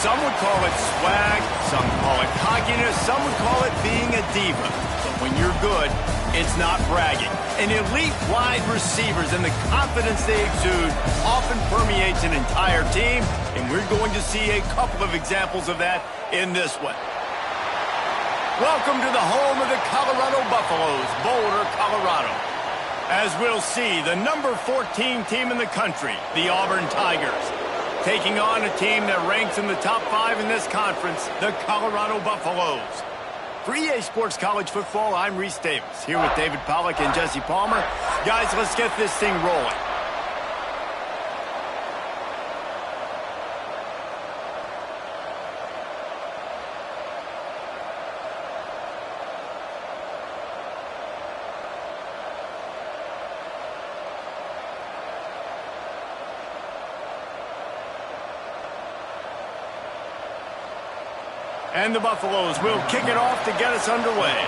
Some would call it swag, some call it cockiness, some would call it being a diva. But when you're good, it's not bragging. And elite wide receivers and the confidence they exude often permeates an entire team, and we're going to see a couple of examples of that in this one. Welcome to the home of the Colorado Buffaloes, Boulder, Colorado. As we'll see, the number 14 team in the country, the Auburn Tigers, taking on a team that ranks in the top 5 in this conference, the Colorado Buffaloes. For EA Sports College Football, I'm Reese Davis, here with David Pollack and Jesse Palmer. Guys, let's get this thing rolling. And the Buffaloes will kick it off to get us underway.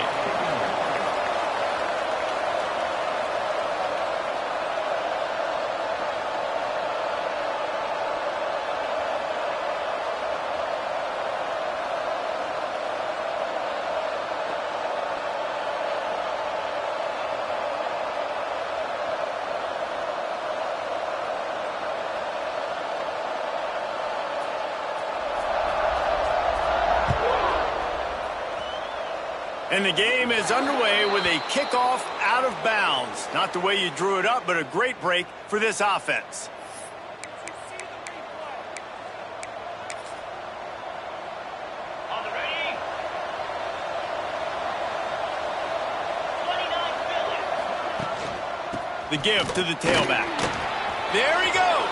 And the game is underway with a kickoff out of bounds. Not the way you drew it up, but a great break for this offense. On the ready. 29 Phillips. The give to the tailback. There he goes.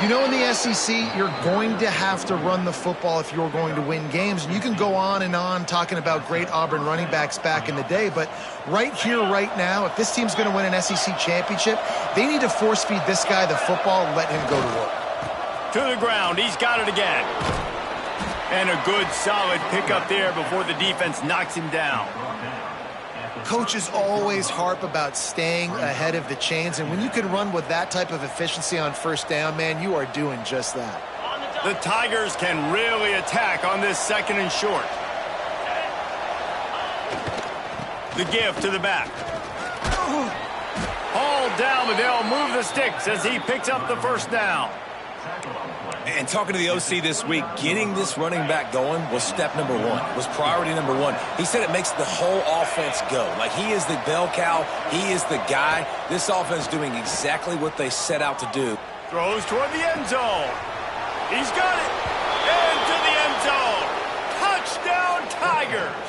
You know, in the SEC, you're going to have to run the football if you're going to win games. And you can go on and on talking about great Auburn running backs back in the day. But right here, right now, if this team's going to win an SEC championship, they need to force feed this guy the football and let him go to work. To the ground. He's got it again. And a good, solid pickup there before the defense knocks him down. Coaches always harp about staying ahead of the chains, and when you can run with that type of efficiency on first down, man, you are doing just that. The Tigers can really attack on this second and short. The give to the back. Hauled down, but they'll move the sticks as he picks up the first down. And talking to the OC this week, getting this running back going was step number one, was priority number one. He said it makes the whole offense go. Like, he is the bell cow. He is the guy. This offense doing exactly what they set out to do. Throws toward the end zone. He's got it. Into the end zone. Touchdown, Tigers.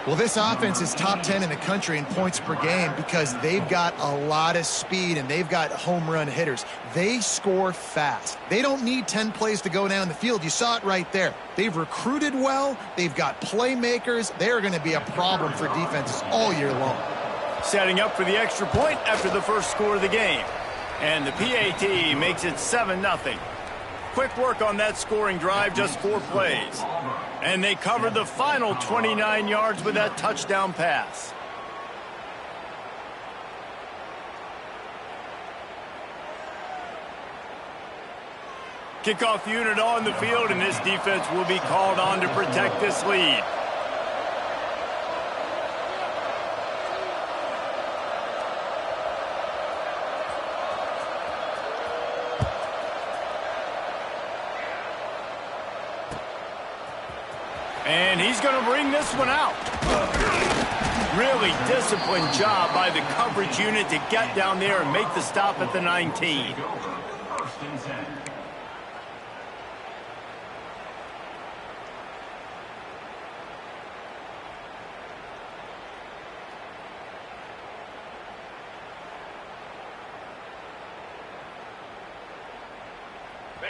Well, this offense is top 10 in the country in points per game because they've got a lot of speed and they've got home run hitters. They score fast. They don't need 10 plays to go down the field. You saw it right there. They've recruited well. They've got playmakers. They're going to be a problem for defenses all year long. Setting up for the extra point after the first score of the game. And the PAT makes it 7-0. Quick work on that scoring drive, just 4 plays. And they covered the final 29 yards with that touchdown pass. Kickoff unit on the field, and this defense will be called on to protect this lead. And he's going to bring this one out. Really disciplined job by the coverage unit to get down there and make the stop at the 19.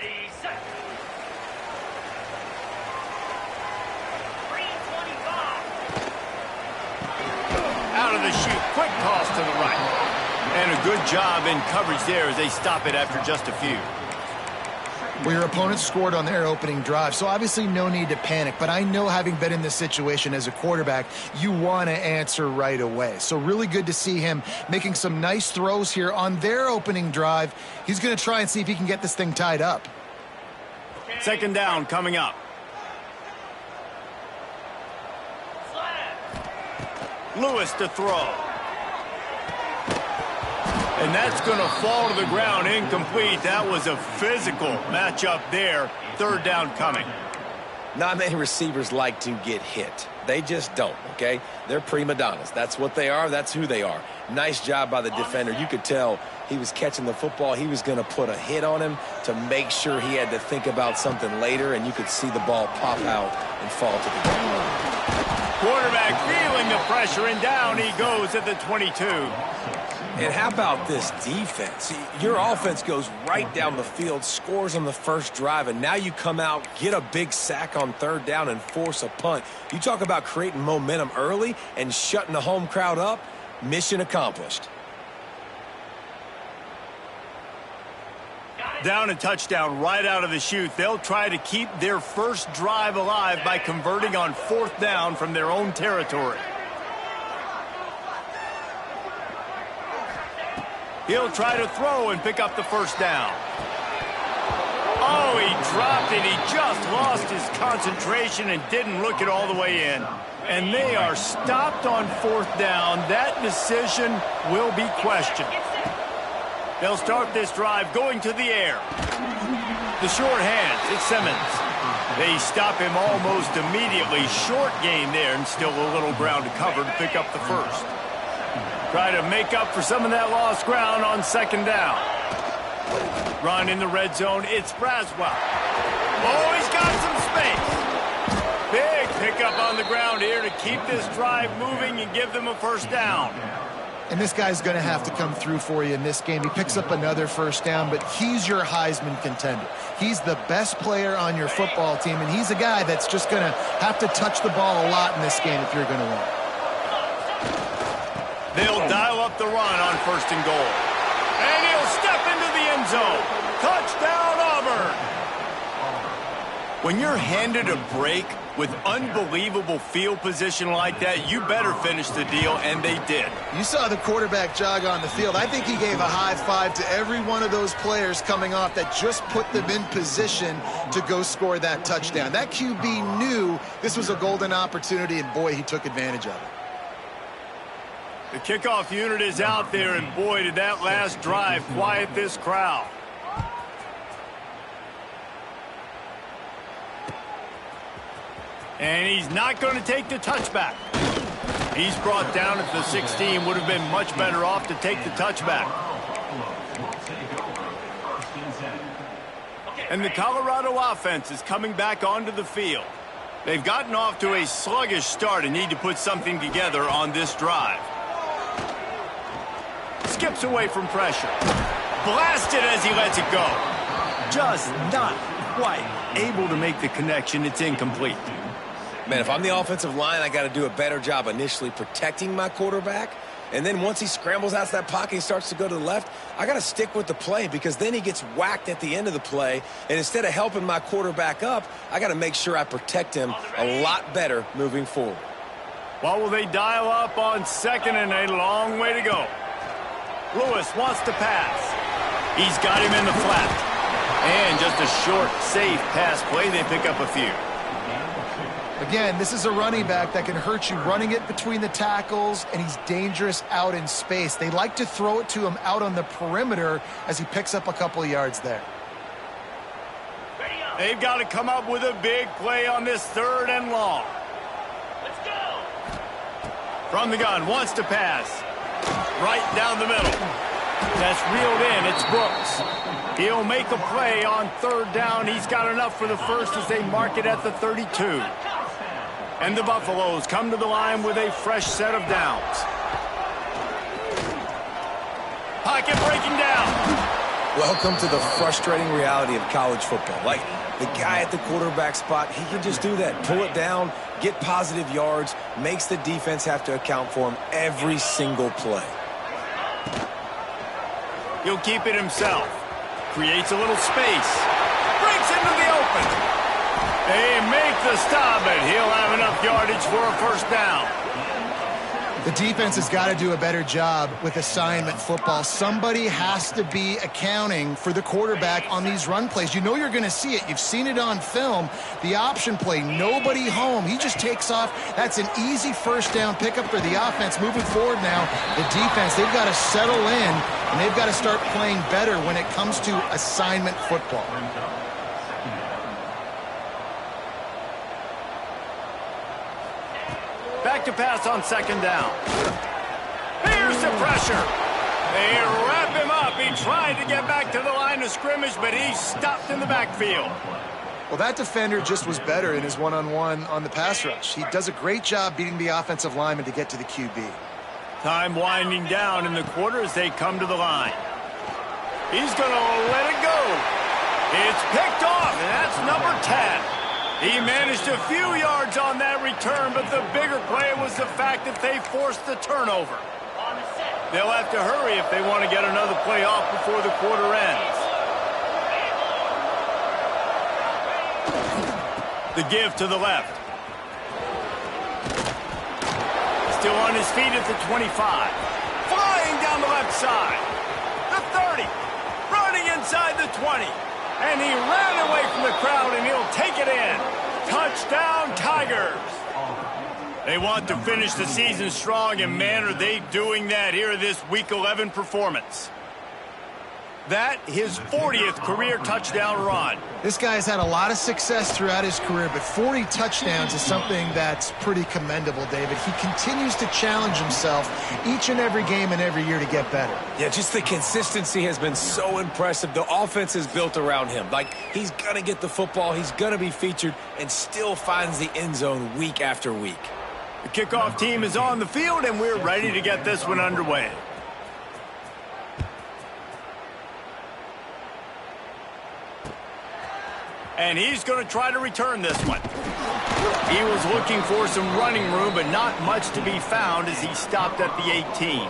Ready, set. 325. Out of the chute, quick toss to the right. And a good job in coverage there as they stop it after just a few. Well, your opponent scored on their opening drive, so obviously no need to panic. But I know, having been in this situation as a quarterback, you want to answer right away. So really good to see him making some nice throws here on their opening drive. He's going to try and see if he can get this thing tied up. Second down coming up. Lewis to throw. And that's going to fall to the ground incomplete. That was a physical matchup there. Third down coming. Not many receivers like to get hit. They just don't, okay? They're prima donnas. That's what they are. That's who they are. Nice job by the defender. You could tell he was catching the football. He was going to put a hit on him to make sure he had to think about something later, and you could see the ball pop out and fall to the ground. Quarterback feeling the pressure, and down he goes at the 22. And how about this defense? Your offense goes right down the field, scores on the first drive, and now you come out, get a big sack on third down, and force a punt. You talk about creating momentum early and shutting the home crowd up. Mission accomplished. Down and touchdown right out of the chute. They'll try to keep their first drive alive by converting on fourth down from their own territory. He'll try to throw and pick up the first down. Oh, he dropped it. He just lost his concentration and didn't look it all the way in. And they are stopped on fourth down. That decision will be questioned. They'll start this drive going to the air. The short hands, it's Simmons. They stop him almost immediately. Short gain there, and still a little ground to cover to pick up the first. Try to make up for some of that lost ground on second down. Run in the red zone, it's Braswell. Oh, he's got some space. Big pickup on the ground here to keep this drive moving and give them a first down. And this guy's going to have to come through for you in this game. He picks up another first down, but he's your Heisman contender. He's the best player on your football team, and he's a guy that's just going to have to touch the ball a lot in this game if you're going to win. They'll dial up the run on first and goal. And he'll step into the end zone. Touchdown, Auburn! When you're handed a break with unbelievable field position like that, you better finish the deal, and they did. You saw the quarterback jog on the field. I think he gave a high five to every one of those players coming off that just put them in position to go score that touchdown. That QB knew this was a golden opportunity, and boy, he took advantage of it. The kickoff unit is out there, and boy, did that last drive quiet this crowd. And he's not going to take the touchback. He's brought down at the 16. Would have been much better off to take the touchback. And the Colorado offense is coming back onto the field. They've gotten off to a sluggish start and need to put something together on this drive. Skips away from pressure. Blasted as he lets it go. Just not quite able to make the connection. It's incomplete. Man, if I'm the offensive line, I got to do a better job initially protecting my quarterback. And then once he scrambles out of that pocket, he starts to go to the left, I got to stick with the play because then he gets whacked at the end of the play. And instead of helping my quarterback up, I got to make sure I protect him a lot better moving forward. Well, will they dial up on second and a long way to go? Lewis wants to pass. He's got him in the flat. And just a short, safe pass play. They pick up a few. Again, this is a running back that can hurt you running it between the tackles, and he's dangerous out in space. They like to throw it to him out on the perimeter as he picks up a couple of yards there. They've got to come up with a big play on this third and long. Let's go. From the gun, wants to pass. Right down the middle. That's reeled in. It's Brooks. He'll make a play on third down. He's got enough for the first as they mark it at the 32. And the Buffaloes come to the line with a fresh set of downs. Pocket breaking down. Welcome to the frustrating reality of college football. Like, the guy at the quarterback spot, he can just do that. Pull it down, get positive yards, makes the defense have to account for him every single play. He'll keep it himself. Creates a little space. Breaks into the open. They make the stop, and he'll have enough yardage for a first down. The defense has got to do a better job with assignment football. Somebody has to be accounting for the quarterback on these run plays. You know you're going to see it. You've seen it on film. The option play, nobody home. He just takes off. That's an easy first down pickup for the offense. Moving forward now, the defense, they've got to settle in, and they've got to start playing better when it comes to assignment football. Back to pass on second down. Here's the pressure. They wrap him up. He tried to get back to the line of scrimmage, but he's stopped in the backfield. Well, that defender just was better in his one-on-one on the pass rush. He does a great job beating the offensive lineman to get to the QB. Time winding down in the quarter as they come to the line. He's going to let it go. It's picked off, and that's number 10. He managed a few yards on that return, but the bigger play was the fact that they forced the turnover. They'll have to hurry if they want to get another play off before the quarter ends. The give to the left. Still on his feet at the 25. Flying down the left side. The 30. Running inside the 20. And he ran away from the crowd, and he'll take it in. Touchdown, Tigers. They want to finish the season strong, and man, are they doing that here in this Week 11 performance. That, his 40th career touchdown run. This guy's had a lot of success throughout his career, but 40 touchdowns is something that's pretty commendable, David. He continues to challenge himself each and every game and every year to get better. Yeah, just the consistency has been so impressive. The offense is built around him. Like, he's going to get the football, he's going to be featured, and still finds the end zone week after week. The kickoff team is on the field, and we're ready to get this one underway. And he's going to try to return this one. He was looking for some running room, but not much to be found as he stopped at the 18.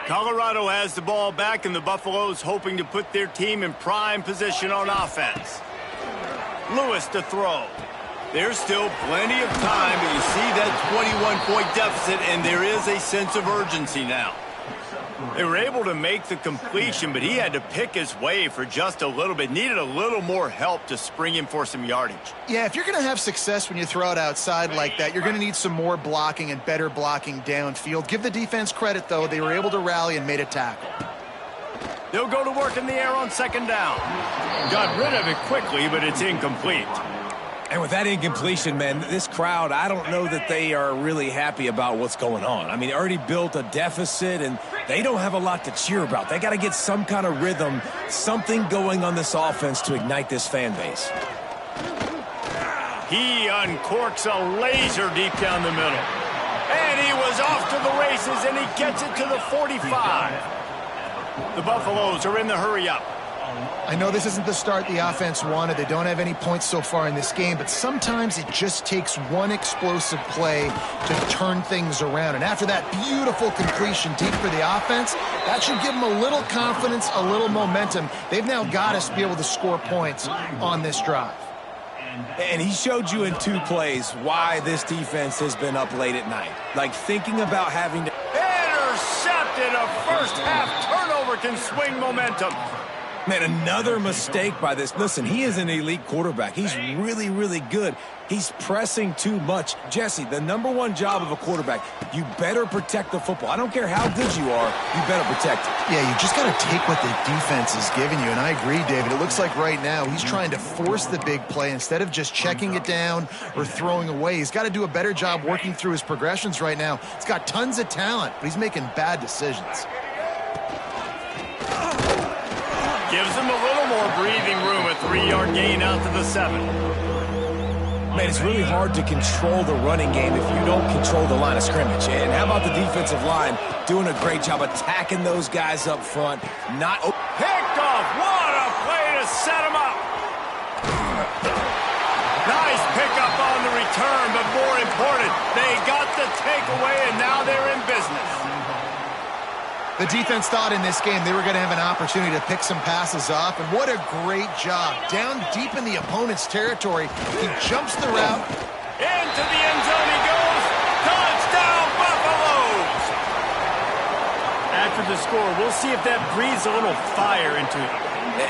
Colorado has the ball back, and the Buffaloes hoping to put their team in prime position on offense. Lewis to throw. There's still plenty of time, but you see that 21-point deficit, and there is a sense of urgency now. They were able to make the completion, but he had to pick his way for just a little bit. Needed a little more help to spring him for some yardage. Yeah, if you're going to have success when you throw it outside like that, you're going to need some more blocking and better blocking downfield. Give the defense credit, though. They were able to rally and made a tackle. They'll go to work in the air on second down. Got rid of it quickly, but it's incomplete. And with that incompletion, man, this crowd, I don't know that they are really happy about what's going on. I mean, they already built a deficit, and they don't have a lot to cheer about. They got to get some kind of rhythm, something going on this offense to ignite this fan base. He uncorks a laser deep down the middle. And he was off to the races, and he gets it to the 45. The Buffaloes are in the hurry-up. I know this isn't the start the offense wanted. They don't have any points so far in this game, but sometimes it just takes one explosive play to turn things around. And after that beautiful completion deep for the offense, that should give them a little confidence, a little momentum. They've now got us to be able to score points on this drive. And he showed you in 2 plays why this defense has been up late at night. Like, thinking about having to... Intercepted! A first-half turnover can swing momentum. Man, another mistake by this. Listen, he is an elite quarterback. He's really, really good. He's pressing too much. Jesse, the #1 job of a quarterback, you better protect the football. I don't care how good you are, you better protect it. Yeah, you just got to take what the defense is giving you, and I agree, David. It looks like right now he's trying to force the big play instead of just checking it down or throwing away. He's got to do a better job working through his progressions right now. He's got tons of talent, but he's making bad decisions. Gives him a little more breathing room, a 3-yard gain out to the 7. Man, it's really hard to control the running game if you don't control the line of scrimmage. And how about the defensive line doing a great job attacking those guys up front? Picked off. What a play to set him up. Nice pickup on the return, but more important, they got the takeaway, and now they're in business. The defense thought in this game they were going to have an opportunity to pick some passes off, and what a great job. Down deep in the opponent's territory, he jumps the route. Into the end zone he goes. Touchdown, Buffaloes! After the score, we'll see if that breathes a little fire into it.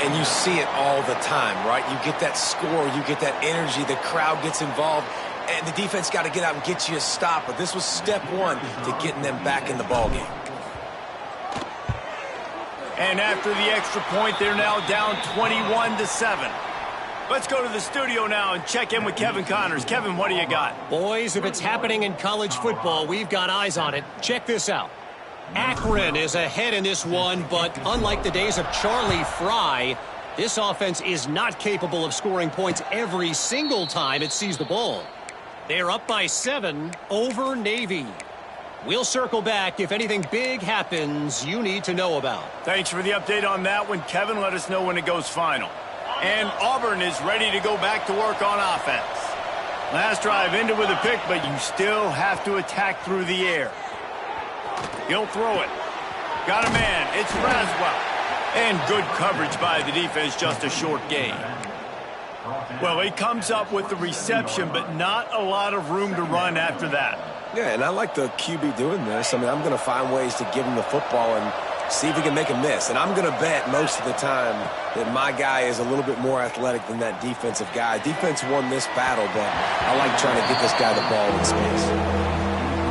And you see it all the time, right? You get that score, you get that energy, the crowd gets involved, and the defense got to get out and get you a stop. But this was step one to getting them back in the ballgame. And after the extra point, they're now down 21-7. Let's go to the studio now and check in with Kevin Connors. Kevin, what do you got? Boys, if it's happening in college football, we've got eyes on it. Check this out. Akron is ahead in this one, but unlike the days of Charlie Fry, this offense is not capable of scoring points every single time it sees the ball. They're up by 7 over Navy. We'll circle back if anything big happens you need to know about. Thanks for the update on that one, Kevin. Let us know when it goes final. And Auburn is ready to go back to work on offense. Last drive ended with a pick, but you still have to attack through the air. He'll throw it. Got a man. It's Raswell. And good coverage by the defense, just a short gain. Well, he comes up with the reception, but not a lot of room to run after that. Yeah, and I like the QB doing this. I mean, I'm going to find ways to give him the football and see if he can make a miss. And I'm going to bet most of the time that my guy is a little bit more athletic than that defensive guy. Defense won this battle, but I like trying to get this guy the ball in space.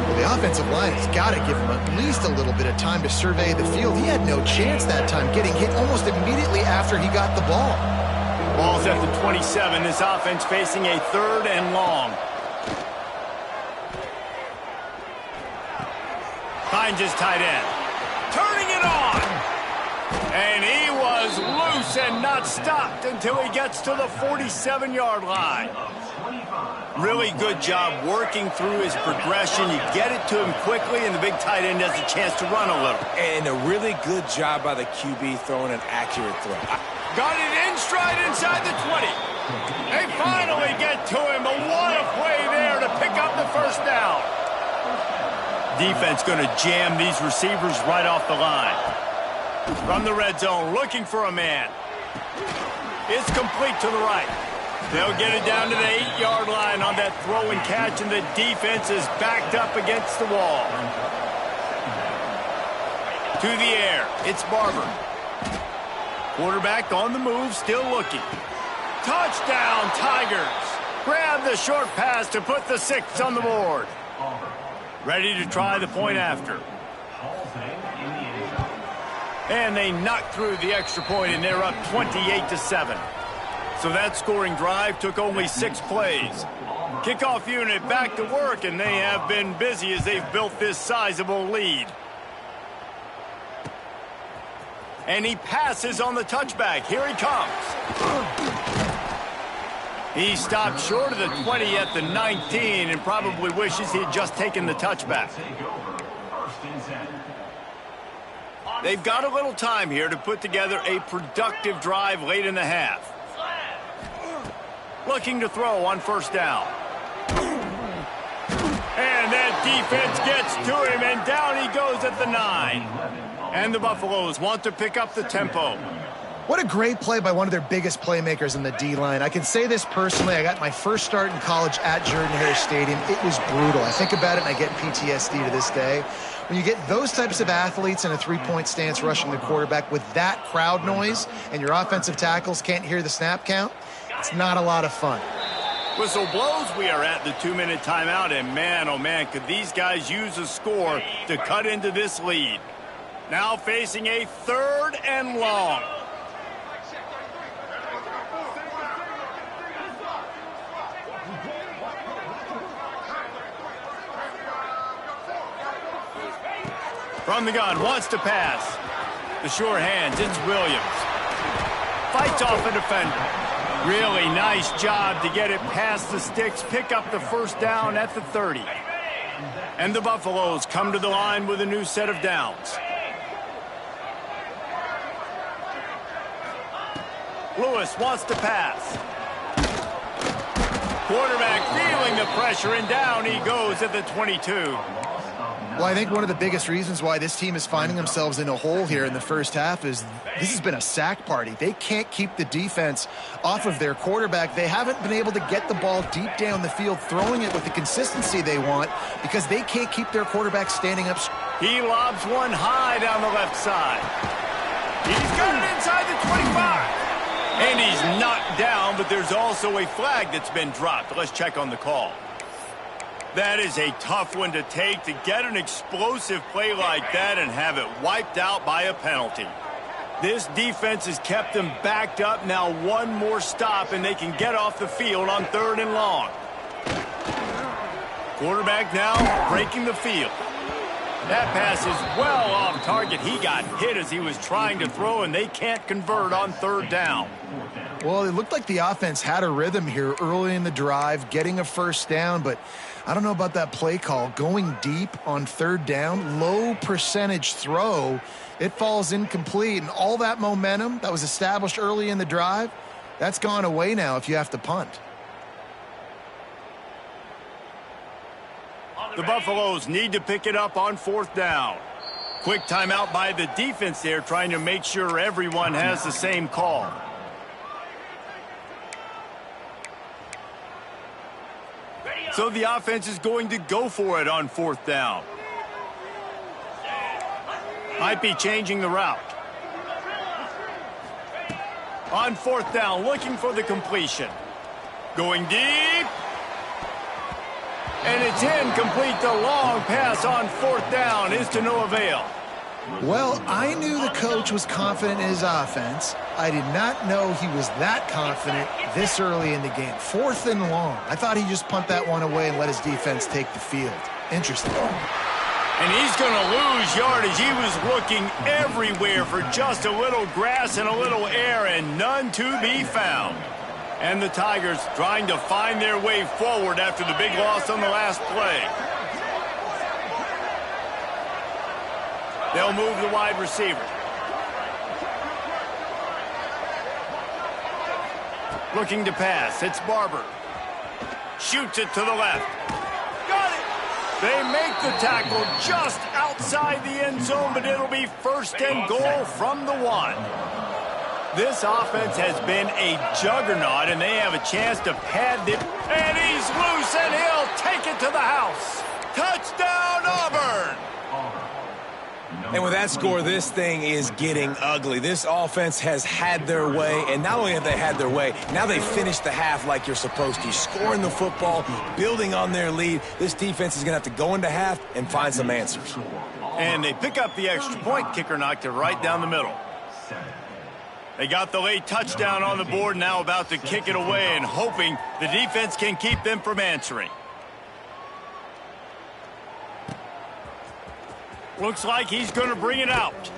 Well, the offensive line has got to give him at least a little bit of time to survey the field. He had no chance that time, getting hit almost immediately after he got the ball. Ball's at the 27. This offense facing a 3rd and long. Finds his tight end. Turning it on. And he was loose and not stopped until he gets to the 47-yard line. Really good job working through his progression. You get it to him quickly, and the big tight end has a chance to run a little. And a really good job by the QB throwing an accurate throw. Got it in stride inside the 20. They finally get to him, but what a play there to pick up the first down. Defense going to jam these receivers right off the line. From the red zone, looking for a man. It's complete to the right. They'll get it down to the 8-yard line on that throw and catch, and the defense is backed up against the wall. To the air, it's Barber. Quarterback on the move, still looking. Touchdown, Tigers. Grab the short pass to put the 6 on the board. Ready to try the point after. And they knock through the extra point, and they're up 28-7. So that scoring drive took only 6 plays. Kickoff unit back to work, and they have been busy as they've built this sizable lead. And he passes on the touchback. Here he comes. He stopped short of the 20 at the 19 and probably wishes he had just taken the touchback. They've got a little time here to put together a productive drive late in the half. Looking to throw on first down. And that defense gets to him, and down he goes at the 9. And the Buffaloes want to pick up the tempo. What a great play by one of their biggest playmakers in the D-line. I can say this personally. I got my first start in college at Jordan-Hare Stadium. It was brutal. I think about it, and I get PTSD to this day. When you get those types of athletes in a three-point stance rushing the quarterback with that crowd noise and your offensive tackles can't hear the snap count, it's not a lot of fun. Whistle blows. We are at the 2-minute timeout, and man, oh man, could these guys use a score to cut into this lead. Now facing a 3rd and long. From the gun, wants to pass. The sure hands, it's Williams. Fights off a defender. Really nice job to get it past the sticks, pick up the first down at the 30. And the Buffaloes come to the line with a new set of downs. Lewis wants to pass. Quarterback feeling the pressure, and down he goes at the 22. Well, I think one of the biggest reasons why this team is finding themselves in a hole here in the first half is this has been a sack party. They can't keep the defense off of their quarterback. They haven't been able to get the ball deep down the field, throwing it with the consistency they want because they can't keep their quarterback standing up. He lobs one high down the left side. He's got it inside the 25. And he's knocked down, but there's also a flag that's been dropped. Let's check on the call. That is a tough one to take, to get an explosive play like that and have it wiped out by a penalty. This defense has kept them backed up. Now one more stop and they can get off the field on 3rd and long. Quarterback now breaking the field. That pass is well off target. He got hit as he was trying to throw, and they can't convert on 3rd down. Well, it looked like the offense had a rhythm here early in the drive, getting a first down, but I don't know about that play call. Going deep on 3rd down, low percentage throw, it falls incomplete, and all that momentum that was established early in the drive, that's gone away now if you have to punt. The Buffaloes need to pick it up on 4th down. Quick timeout by the defense there, trying to make sure everyone has the same call. So the offense is going to go for it on 4th down. Might be changing the route. On 4th down, looking for the completion. Going deep. And it's incomplete. The long pass on 4th down is to no avail. Well, I knew the coach was confident in his offense. I did not know he was that confident this early in the game. 4th and long. I thought he'd just punt that one away and let his defense take the field. Interesting. And he's going to lose yardage. He was looking everywhere for just a little grass and a little air, and none to be found. And the Tigers trying to find their way forward after the big loss on the last play. They'll move the wide receiver. Looking to pass. It's Barber. Shoots it to the left. Got it! They make the tackle just outside the end zone, but it'll be 1st and goal from the 1. This offense has been a juggernaut, and they have a chance to pad it. And he's loose, and he'll take it to the house. Touchdown, Auburn! And with that score, this thing is getting ugly. This offense has had their way, and not only have they had their way, now they finished the half like you're supposed to. Scoring the football, building on their lead. This defense is going to have to go into half and find some answers. And they pick up the extra point. Kicker knocked it right down the middle. They got the late touchdown on the board, now about to kick it away and hoping the defense can keep them from answering. Looks like he's going to bring it out.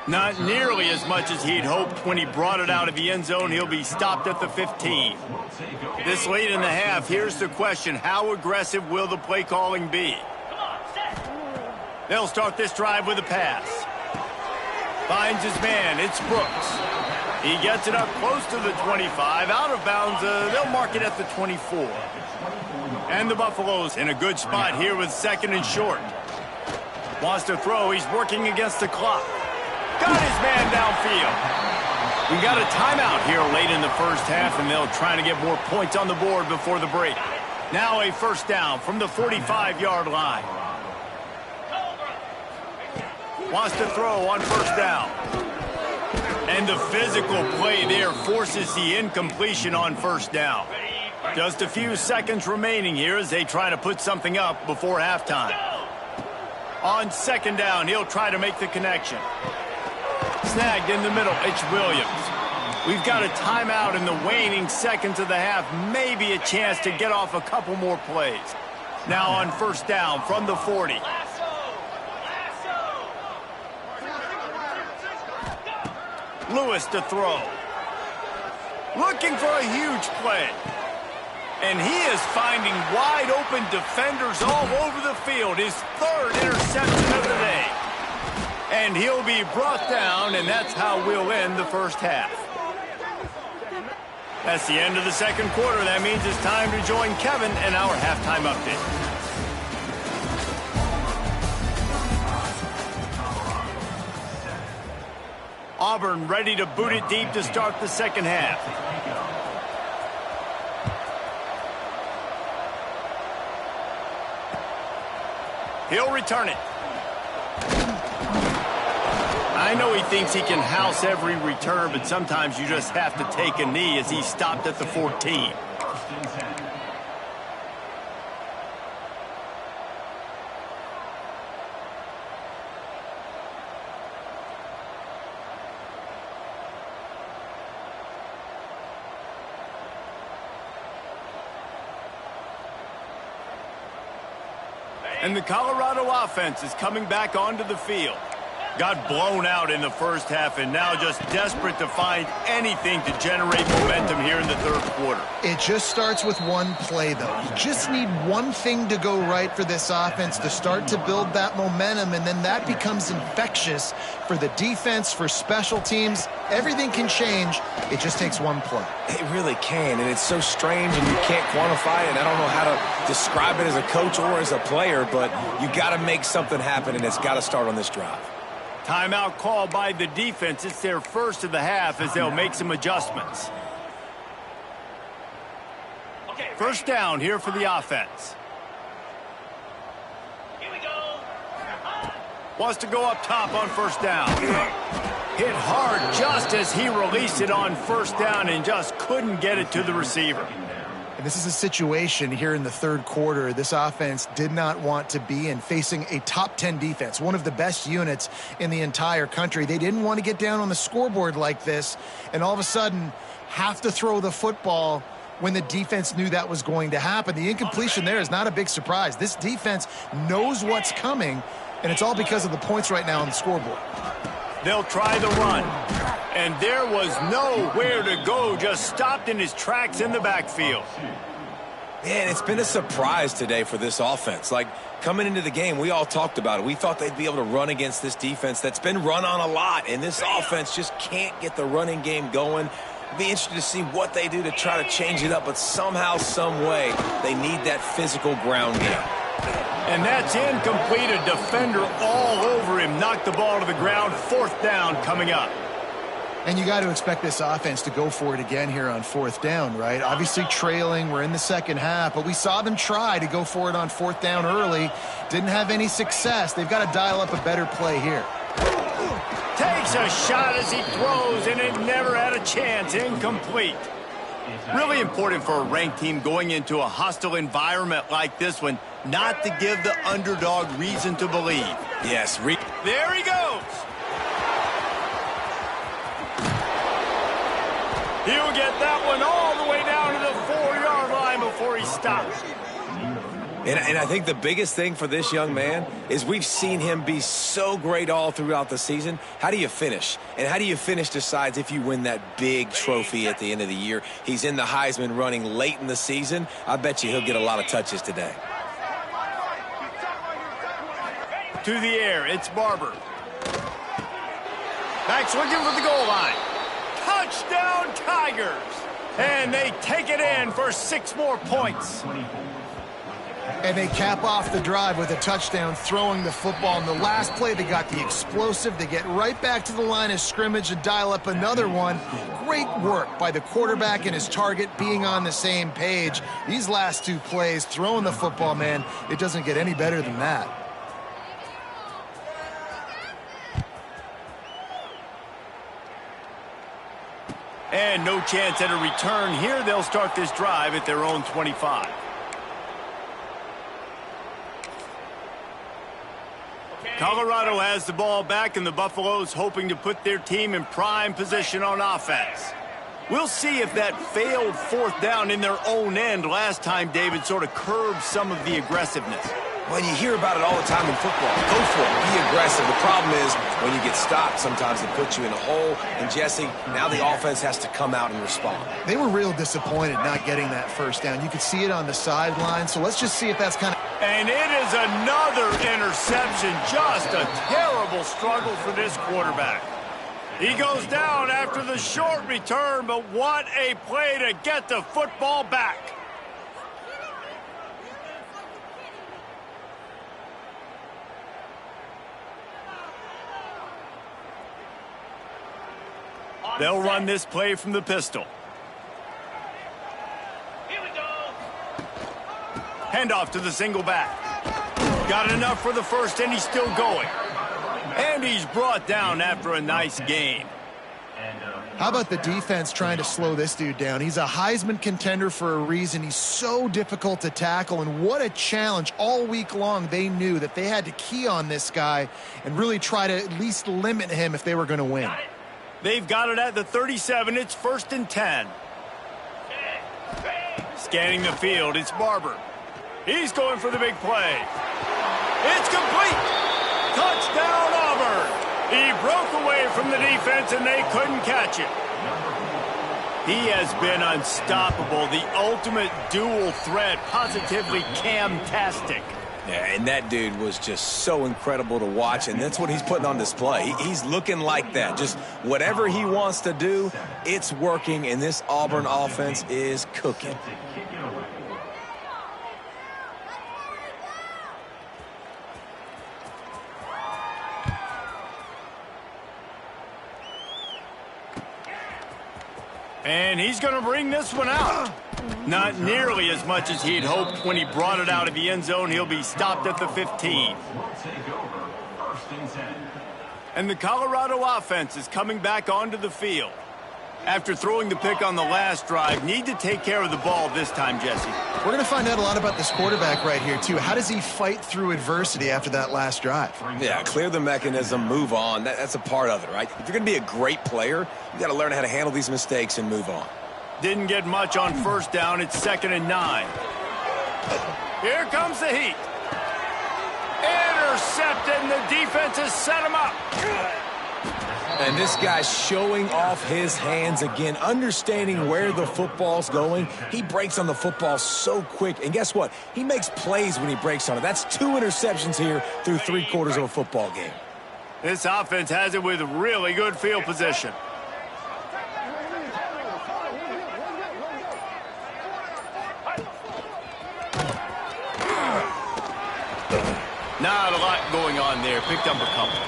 Not nearly as much as he'd hoped when he brought it out of the end zone. He'll be stopped at the 15. This late in the half, here's the question. How aggressive will the play calling be? They'll start this drive with a pass. Finds his man. It's Brooks. He gets it up close to the 25. Out of bounds, they'll mark it at the 24. And the Buffaloes in a good spot here with 2nd and short. Wants to throw. He's working against the clock. Got his man downfield. We got a timeout here late in the first half, and they'll try to get more points on the board before the break. Now a 1st down from the 45-yard line. Wants to throw on 1st down. And the physical play there forces the incompletion on 1st down. Just a few seconds remaining here as they try to put something up before halftime. On 2nd down, he'll try to make the connection. Snagged in the middle, it's Williams. We've got a timeout in the waning seconds of the half. Maybe a chance to get off a couple more plays. Now on 1st down from the 40. Lewis to throw. looking for a huge play. And he is finding wide-open defenders all over the field. His third interception of the day. And he'll be brought down, and that's how we'll end the first half. That's the end of the second quarter. That means it's time to join Kevin in our halftime update. Auburn ready to boot it deep to start the second half. He'll return it. I know he thinks he can house every return, but sometimes you just have to take a knee as he stopped at the 14. And the Colorado offense is coming back onto the field. Got blown out in the first half and now just desperate to find anything to generate momentum here in the third quarter. It just starts with one play, though. You just need one thing to go right for this offense to start to build that momentum, and then that becomes infectious for the defense, for special teams. Everything can change. It just takes one play. It really can, and it's so strange, and you can't quantify it. I don't know how to describe it as a coach or as a player, but you got to make something happen, and it's got to start on this drive. Timeout called by the defense. It's their first of the half as they'll make some adjustments. First down here for the offense. Here we go. Wants to go up top on first down. Hit hard just as he released it on first down and just couldn't get it to the receiver. And this is a situation here in the third quarter this offense did not want to be in, facing a top 10 defense, one of the best units in the entire country. They didn't want to get down on the scoreboard like this and all of a sudden have to throw the football when the defense knew that was going to happen. The incompletion there is not a big surprise. This defense knows what's coming, and it's all because of the points right now on the scoreboard. They'll try the run. And there was nowhere to go, just stopped in his tracks in the backfield. Man, it's been a surprise today for this offense. Like, coming into the game, we all talked about it. We thought they'd be able to run against this defense that's been run on a lot, and this offense just can't get the running game going. It'll be interesting to see what they do to try to change it up, but somehow, some way, they need that physical ground game. And that's incomplete. A defender all over him. Knocked the ball to the ground. Fourth down coming up. And you got to expect this offense to go for it again here on fourth down, right? Obviously trailing, we're in the second half, but we saw them try to go for it on fourth down early. Didn't have any success. They've got to dial up a better play here. Takes a shot as he throws, and it never had a chance. Incomplete. Really important for a ranked team going into a hostile environment like this one, not to give the underdog reason to believe. Yes. There he goes. He'll get that one all the way down to the 4-yard line before he stops. And I think the biggest thing for this young man is we've seen him be so great all throughout the season. How do you finish? And how do you finish decides if you win that big trophy at the end of the year. He's in the Heisman running late in the season. I bet you he'll get a lot of touches today. To the air, it's Barber. Backs looking for the goal line. Touchdown Tigers! And they take it in for 6 more points. And they cap off the drive with a touchdown, throwing the football. In the last play, they got the explosive. They get right back to the line of scrimmage and dial up another one. Great work by the quarterback and his target being on the same page. These last 2 plays, throwing the football, man, it doesn't get any better than that. And no chance at a return here. They'll start this drive at their own 25. Colorado has the ball back, and the Buffaloes hoping to put their team in prime position on offense. We'll see if that failed fourth down in their own end last time, David, sort of curbed some of the aggressiveness. Well, you hear about it all the time in football. Go for it. Be aggressive. The problem is when you get stopped, sometimes it puts you in a hole. And, Jesse, now the offense has to come out and respond. They were real disappointed not getting that first down. You could see it on the sideline. So let's just see if that's kind of... And it is another interception. Just a terrible struggle for this quarterback. He goes down after the short return, but what a play to get the football back. They'll run this play from the pistol. Here we go. Handoff to the single back. Got enough for the first, and he's still going. And he's brought down after a nice gain. How about the defense trying to slow this dude down? He's a Heisman contender for a reason. He's so difficult to tackle, and what a challenge. All week long, they knew that they had to key on this guy and really try to at least limit him if they were going to win. They've got it at the 37. It's 1st and 10. Scanning the field, it's Barber. He's going for the big play. It's complete. Touchdown, Auburn. He broke away from the defense, and they couldn't catch it. He has been unstoppable. The ultimate dual threat, positively Cam-tastic. Yeah, and that dude was just so incredible to watch, and that's what he's putting on display. He's looking like that. Just whatever he wants to do, it's working, and this Auburn offense is cooking. And he's going to bring this one out. Not nearly as much as he'd hoped when he brought it out of the end zone. He'll be stopped at the 15. And the Colorado offense is coming back onto the field. After throwing the pick on the last drive, need to take care of the ball this time, Jesse. We're going to find out a lot about this quarterback right here, too. How does he fight through adversity after that last drive? Yeah, clear the mechanism, move on. That's a part of it, right? If you're going to be a great player, you got to learn how to handle these mistakes and move on. Didn't get much on first down. It's 2nd and 9. Here comes the heat. Intercepted, and the defense has set him up. And this guy's showing off his hands again, understanding where the football's going. He breaks on the football so quick. And guess what? He makes plays when he breaks on it. That's 2 interceptions here through 3 quarters of a football game. This offense has it with really good field position. Not a lot going on there. Picked up a couple.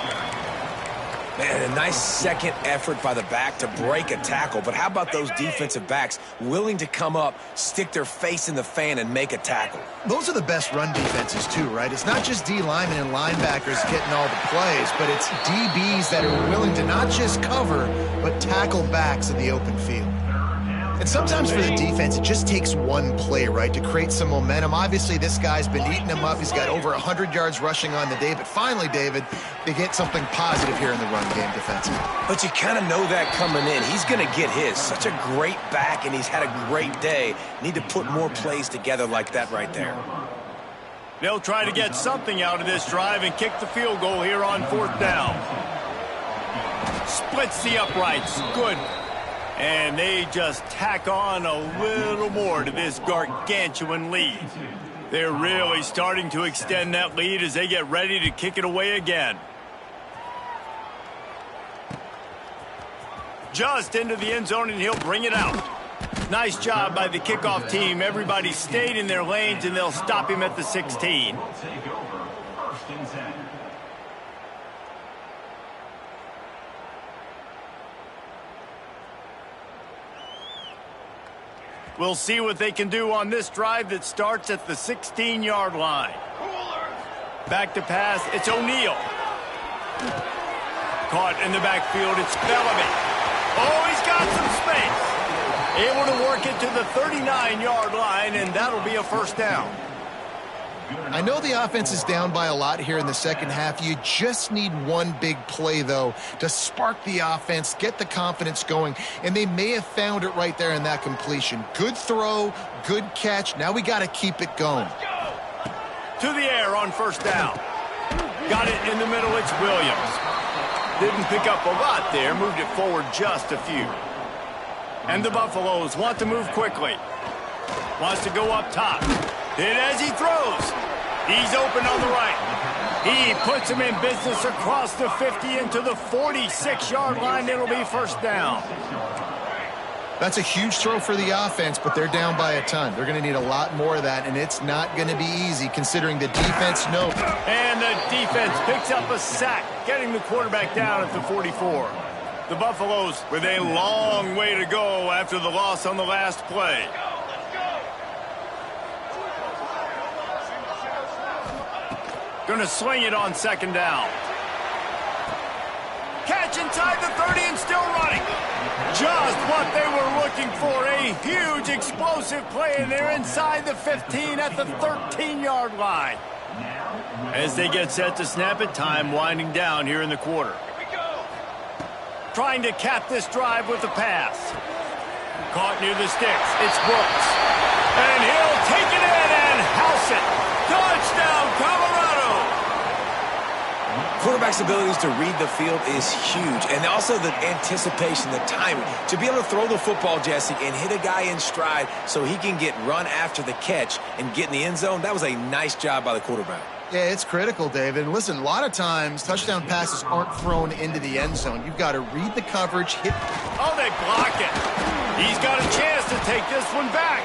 Man, a nice second effort by the back to break a tackle. But how about those defensive backs willing to come up, stick their face in the fan, and make a tackle? Those are the best run defenses, too, right? It's not just D linemen and linebackers getting all the plays, but it's DBs that are willing to not just cover, but tackle backs in the open field. And sometimes for the defense, it just takes one play, right, to create some momentum. Obviously, this guy's been eating them up. He's got over 100 yards rushing on the day. But finally, David, they get something positive here in the run game defensively. But you kind of know that coming in. He's going to get his. Such a great back, and he's had a great day. Need to put more plays together like that right there. They'll try to get something out of this drive and kick the field goal here on 4th down. Splits the uprights. Good. And they just tack on a little more to this gargantuan lead. They're really starting to extend that lead as they get ready to kick it away again. Just into the end zone, and he'll bring it out. Nice job by the kickoff team. Everybody stayed in their lanes, and they'll stop him at the 16. We'll see what they can do on this drive that starts at the 16-yard line. Back to pass, it's O'Neal. Caught in the backfield, it's Bellamy. Oh, he's got some space. Able to work it to the 39-yard line, and that'll be a 1st down. I know the offense is down by a lot here in the second half. You just need one big play, though, to spark the offense, get the confidence going, and they may have found it right there in that completion. Good throw, good catch. Now we got to keep it going. To the air on first down. Got it in the middle. It's Williams. Didn't pick up a lot there. Moved it forward just a few. And the Buffaloes want to move quickly. Wants to go up top. Hit as he throws. He's open on the right. He puts him in business across the 50 into the 46-yard line. It'll be first down. That's a huge throw for the offense, but they're down by a ton. They're going to need a lot more of that, and it's not going to be easy considering the defense knows. And the defense picks up a sack, getting the quarterback down at the 44. The Buffaloes with a long way to go after the loss on the last play. Going to swing it on second down. Catch inside the 30 and still running. Just what they were looking for. A huge explosive play, and they're inside the 15 at the 13-yard line. As they get set to snap it, time winding down here in the quarter. Trying to cap this drive with a pass. Caught near the sticks. It's Brooks. And he'll take it in and house it. Touchdown, Colorado! Quarterback's abilities to read the field is huge, and also the anticipation, the timing. To be able to throw the football, Jesse, and hit a guy in stride so he can get run after the catch and get in the end zone, that was a nice job by the quarterback. Yeah, it's critical, David. And listen, a lot of times touchdown passes aren't thrown into the end zone. You've got to read the coverage, hit. Oh, they block it. He's got a chance to take this one back.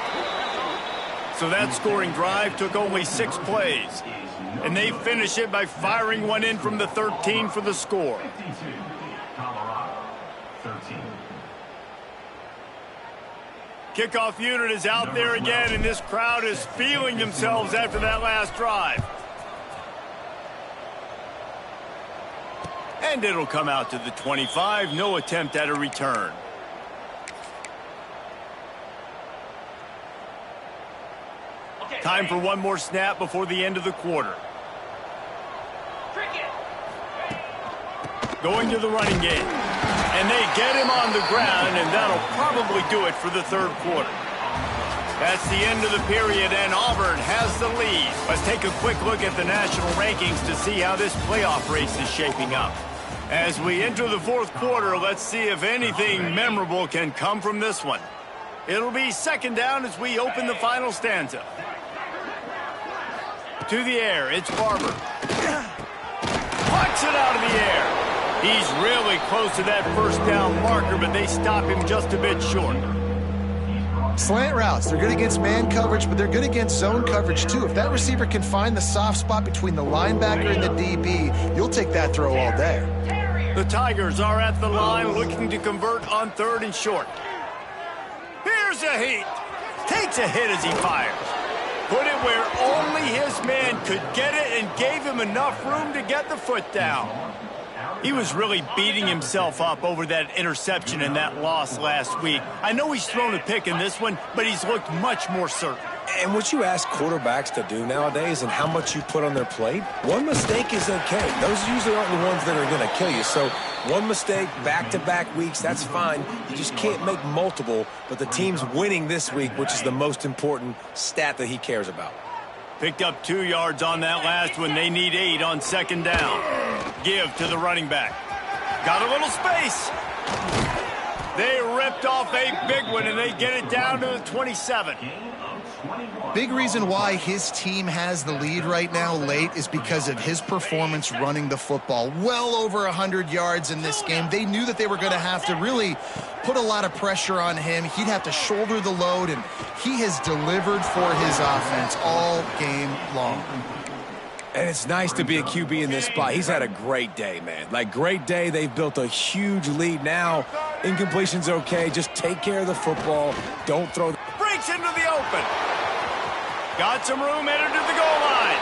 So that scoring drive took only 6 plays. And they finish it by firing one in from the 13 for the score. Kickoff unit is out there again, and this crowd is feeling themselves after that last drive. And it'll come out to the 25. No attempt at a return. Time for one more snap before the end of the quarter. Going to the running game. And they get him on the ground, and that'll probably do it for the third quarter. That's the end of the period, and Auburn has the lead. Let's take a quick look at the national rankings to see how this playoff race is shaping up. As we enter the fourth quarter, let's see if anything memorable can come from this one. It'll be second down as we open the final stanza. To the air, it's Barber. Pucks it out of the air. He's really close to that first down marker, but they stop him just a bit short. Slant routes, they're good against man coverage, but they're good against zone coverage too. If that receiver can find the soft spot between the linebacker and the DB, you'll take that throw all day. The Tigers are at the line looking to convert on third and short. Here's a heat. Takes a hit as he fires. Put it where only his man could get it and gave him enough room to get the foot down. He was really beating himself up over that interception and that loss last week. I know he's thrown a pick in this one, but he's looked much more certain. And what you ask quarterbacks to do nowadays and how much you put on their plate, one mistake is okay. Those usually aren't the ones that are going to kill you. So one mistake, back-to-back weeks, that's fine. You just can't make multiple. But the team's winning this week, which is the most important stat that he cares about. Picked up 2 yards on that last one. They need 8 on second down. Give to the running back. Got a little space. They ripped off a big one, and they get it down to the 27. Big reason why his team has the lead right now late is because of his performance running the football. Well over 100 yards in this game. They knew that they were going to have to really put a lot of pressure on him. He'd have to shoulder the load, and he has delivered for his offense all game long. And it's nice to be a QB in this spot. He's had a great day, man. Like, great day. They've built a huge lead now. Incompletion's okay. Just take care of the football. Don't throw. Breaks into the open. Got some room, entered to the goal line.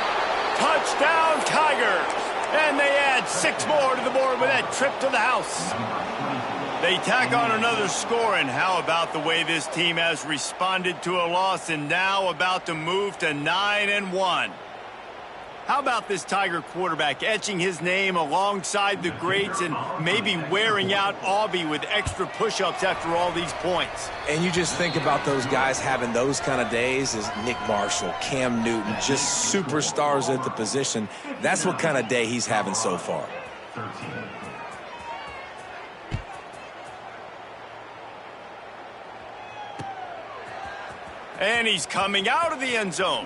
Touchdown, Tigers. And they add 6 more to the board with that trip to the house. They tack on another score, and how about the way this team has responded to a loss and now about to move to 9-1. How about this Tiger quarterback etching his name alongside the greats and maybe wearing out Aubie with extra push-ups after all these points? And you just think about those guys having those kind of days as Nick Marshall, Cam Newton, just superstars at the position. That's what kind of day he's having so far. 13. And he's coming out of the end zone.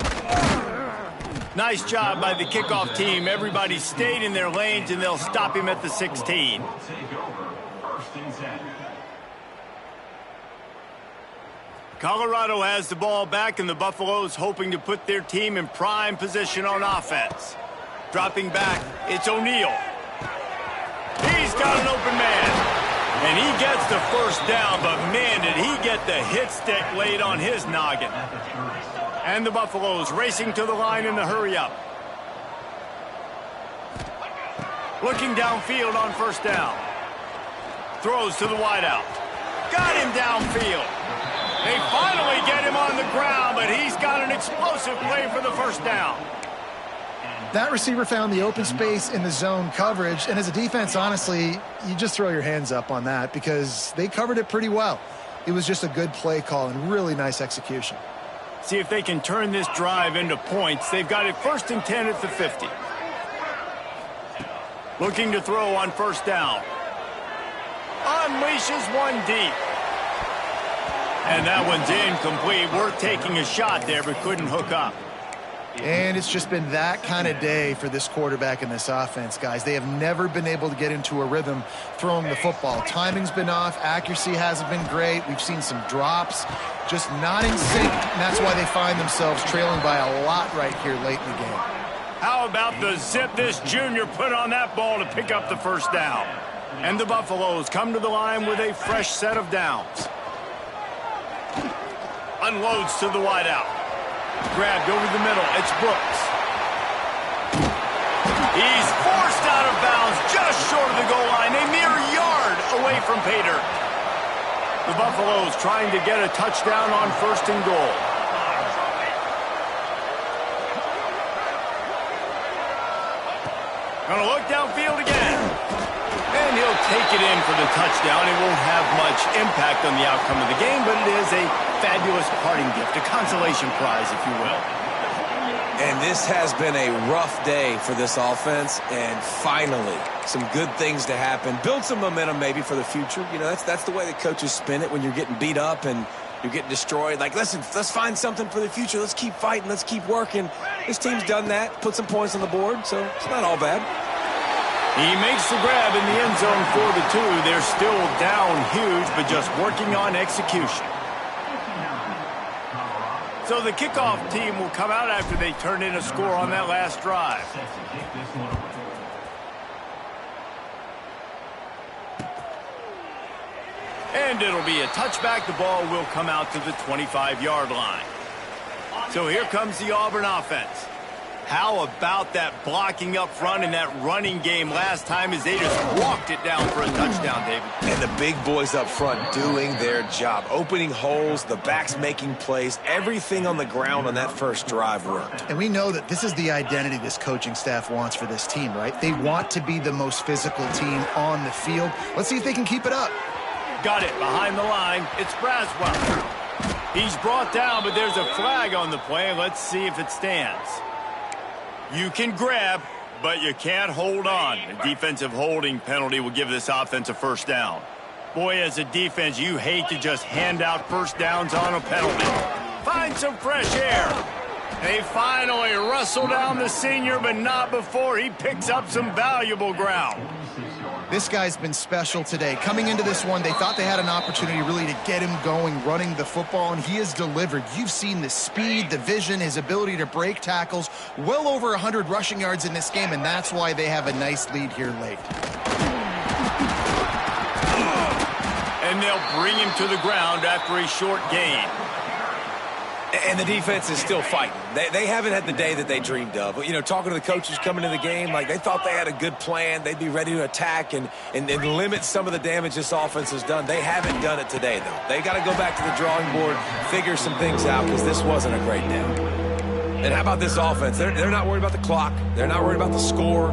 Nice job by the kickoff team. Everybody stayed in their lanes, and they'll stop him at the 16. Colorado has the ball back, and the Buffaloes hoping to put their team in prime position on offense. Dropping back, it's O'Neal. He's got an open man. And he gets the first down, but man, did he get the hit stick laid on his noggin. And the Buffaloes racing to the line in the hurry-up. Looking downfield on first down. Throws to the wideout. Got him downfield. They finally get him on the ground, but he's got an explosive play for the first down. That receiver found the open space in the zone coverage, and as a defense, honestly, you just throw your hands up on that because they covered it pretty well. It was just a good play call and really nice execution. See if they can turn this drive into points. They've got it 1st and 10 at the 50. Looking to throw on first down. Unleashes one deep. And that one's incomplete. Worth taking a shot there, but couldn't hook up. And it's just been that kind of day for this quarterback in this offense, guys. They have never been able to get into a rhythm throwing the football. Timing's been off. Accuracy hasn't been great. We've seen some drops, just not in sync. And that's why they find themselves trailing by a lot right here late in the game. How about the zip this junior put on that ball to pick up the first down? And the Buffaloes come to the line with a fresh set of downs. Unloads to the wideout. Grabbed over the middle. It's Brooks. He's forced out of bounds just short of the goal line. A mere yard away from Pater. The Buffaloes trying to get a touchdown on 1st and goal. Gonna look downfield again. And he'll take it in for the touchdown. It won't have much impact on the outcome of the game, but it is a fabulous parting gift, a consolation prize, if you will. And this has been a rough day for this offense, and finally, some good things to happen. Build some momentum maybe for the future. You know, that's the way the coaches spin it when you're getting beat up and you're getting destroyed. Like, listen, let's find something for the future. Let's keep fighting. Let's keep working. This team's done that, put some points on the board, so it's not all bad. He makes the grab in the end zone for the 2. They're still down huge, but just working on execution. So the kickoff team will come out after they turn in a score on that last drive. And it'll be a touchback. The ball will come out to the 25-yard line. So here comes the Auburn offense. How about that blocking up front and that running game last time as they just walked it down for a touchdown, David? And the big boys up front doing their job. Opening holes, the backs making plays, everything on the ground on that first drive worked. And we know that this is the identity this coaching staff wants for this team, right? They want to be the most physical team on the field. Let's see if they can keep it up. Got it behind the line. It's Braswell. He's brought down, but there's a flag on the play. Let's see if it stands. You can grab, but you can't hold on. A defensive holding penalty will give this offense a first down. Boy, as a defense, you hate to just hand out first downs on a penalty. Find some fresh air. They finally wrestle down the senior, but not before he picks up some valuable ground. This guy's been special today. Coming into this one, they thought they had an opportunity really to get him going, running the football, and he has delivered. You've seen the speed, the vision, his ability to break tackles, well over 100 rushing yards in this game, and that's why they have a nice lead here late. And they'll bring him to the ground after a short gain. And the defense is still fighting. They haven't had the day that they dreamed of. You know, talking to the coaches coming to the game, like they thought they had a good plan. They'd be ready to attack and limit some of the damage this offense has done. They haven't done it today, though. They got to go back to the drawing board, figure some things out, because this wasn't a great day. And how about this offense? They're not worried about the clock. They're not worried about the score.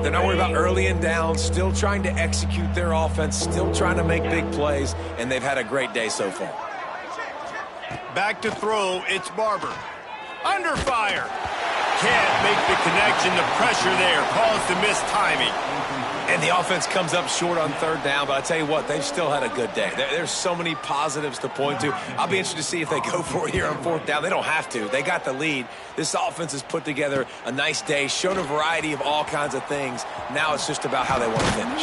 They're not worried about early and down. Still trying to execute their offense. Still trying to make big plays. And they've had a great day so far. Back to throw. It's Barber. Under fire. Can't make the connection. The pressure there caused the missed timing. And the offense comes up short on third down, but I tell you what, they've still had a good day. There's so many positives to point to. I'll be interested to see if they go for it here on fourth down. They don't have to. They got the lead. This offense has put together a nice day, shown a variety of all kinds of things. Now it's just about how they want to finish.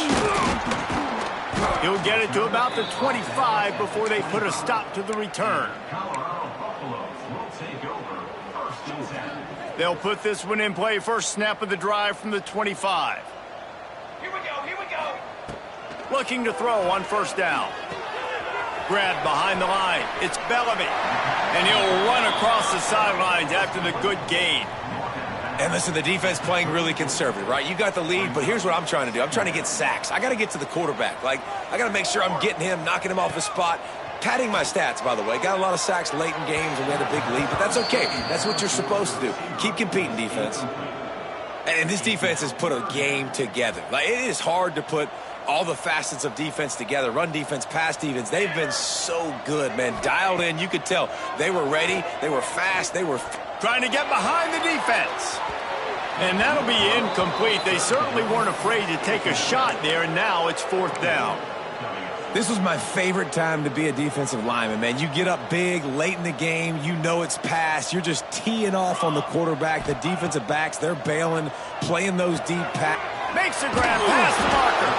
He'll get it to about the 25 before they put a stop to the return. They'll put this one in play. First snap of the drive from the 25. Here we go. Looking to throw on first down. Grabbed behind the line. It's Bellamy. And he'll run across the sidelines after the good gain. And listen, the defense playing really conservative, right? You got the lead, but here's what I'm trying to do. I'm trying to get sacks. I got to get to the quarterback. I got to make sure I'm getting him, knocking him off his spot. Padding my stats, by the way. Got a lot of sacks late in games when we had a big lead, but that's okay. That's what you're supposed to do. Keep competing, defense. And this defense has put a game together. It is hard to put all the facets of defense together. Run defense, pass defense. They've been so good, man. Dialed in. You could tell they were ready. They were fast. They were trying to get behind the defense. And that'll be incomplete. They certainly weren't afraid to take a shot there, and now it's fourth down. This was my favorite time to be a defensive lineman, man. You get up big, late in the game, you know it's past. You're just teeing off on the quarterback. The defensive backs, they're bailing, playing those deep passes. Makes the grab past the marker.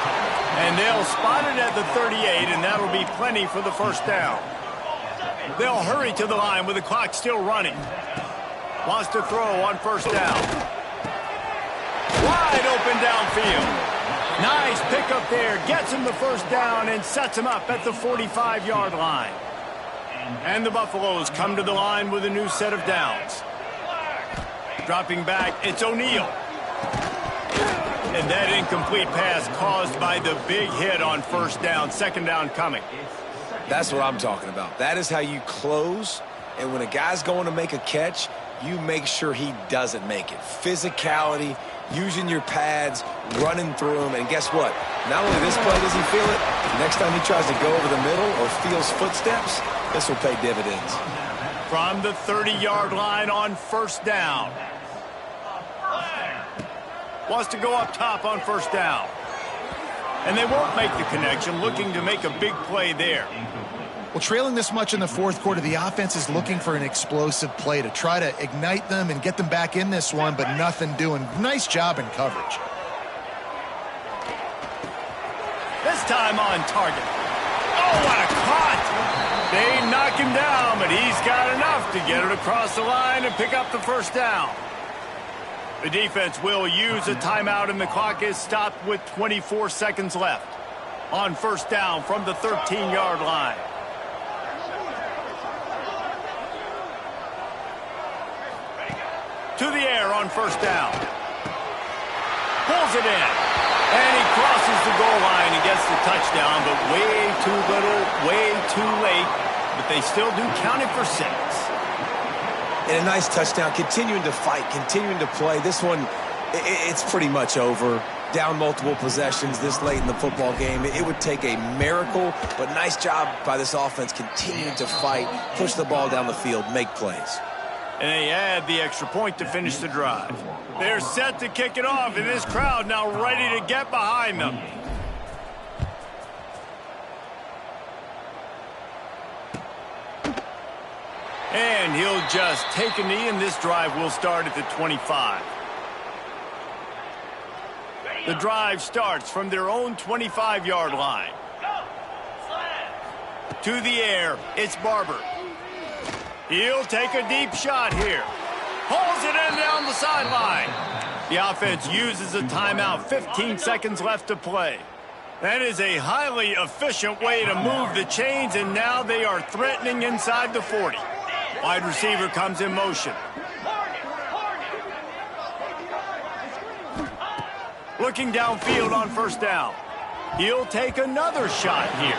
And they'll spot it at the 38, and that'll be plenty for the first down. They'll hurry to the line with the clock still running. Wants to throw on first down. Wide open downfield. Nice pickup there. Gets him the first down and sets him up at the 45-yard line. And the Buffaloes come to the line with a new set of downs. Dropping back, it's O'Neal. And that incomplete pass caused by the big hit on first down. Second down coming. That's what I'm talking about. That is how you close. And when a guy's going to make a catch, you make sure he doesn't make it. Physicality, using your pads, running through them. And guess what? Not only this play does he feel it, next time he tries to go over the middle or feels footsteps, this will pay dividends. From the 30-yard line on first down. Wants to go up top on first down. And they won't make the connection, looking to make a big play there. Well, trailing this much in the fourth quarter, the offense is looking for an explosive play to try to ignite them and get them back in this one, but nothing doing. Nice job in coverage. This time on target. Oh, what a caught! They knock him down, but he's got enough to get it across the line and pick up the first down. The defense will use a timeout, and the clock is stopped with 24 seconds left. On first down from the 13-yard line. To the air on first down. Pulls it in. And he crosses the goal line and gets the touchdown, but way too little, way too late. But they still do count it for 6. And a nice touchdown, continuing to fight, continuing to play. This one, it's pretty much over. Down multiple possessions this late in the football game. It would take a miracle, but nice job by this offense continuing to fight, push the ball down the field, make plays. And they add the extra point to finish the drive. They're set to kick it off, and this crowd now ready to get behind them. And he'll just take a knee, and this drive will start at the 25. The drive starts from their own 25-yard line. To the air, it's Barber. He'll take a deep shot here. Pulls it in down the sideline. The offense uses a timeout. 15 seconds left to play. That is a highly efficient way to move the chains, and now they are threatening inside the 40. Wide receiver comes in motion. Looking downfield on first down. He'll take another shot here.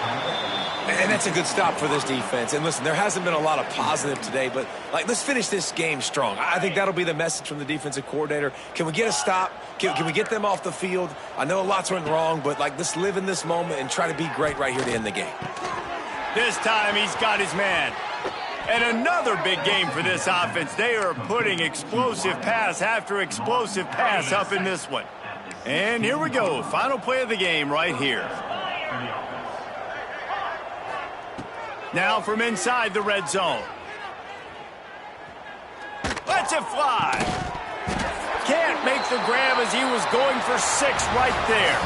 And that's a good stop for this defense. And listen, there hasn't been a lot of positive today, but let's finish this game strong. I think that'll be the message from the defensive coordinator. Can we get a stop? Can we get them off the field? I know lots went wrong, but let's live in this moment and try to be great right here to end the game. This time he's got his man. And another big game for this offense. They are putting explosive pass after explosive pass up in this one. And here we go. Final play of the game right here. Now from inside the red zone. Lets it fly. Can't make the grab as he was going for 6 right there.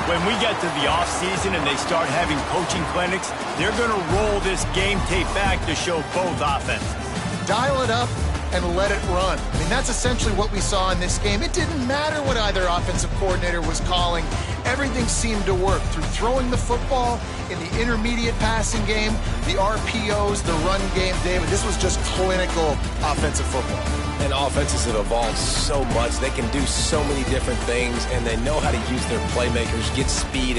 When we get to the offseason and they start having coaching clinics, they're going to roll this game tape back to show both offenses. Dial it up and let it run. I mean, that's essentially what we saw in this game. It didn't matter what either offensive coordinator was calling. Everything seemed to work through throwing the football, in the intermediate passing game, the RPOs, the run game. David, this was just clinical offensive football. And offenses have evolved so much. They can do so many different things, and they know how to use their playmakers, get speed and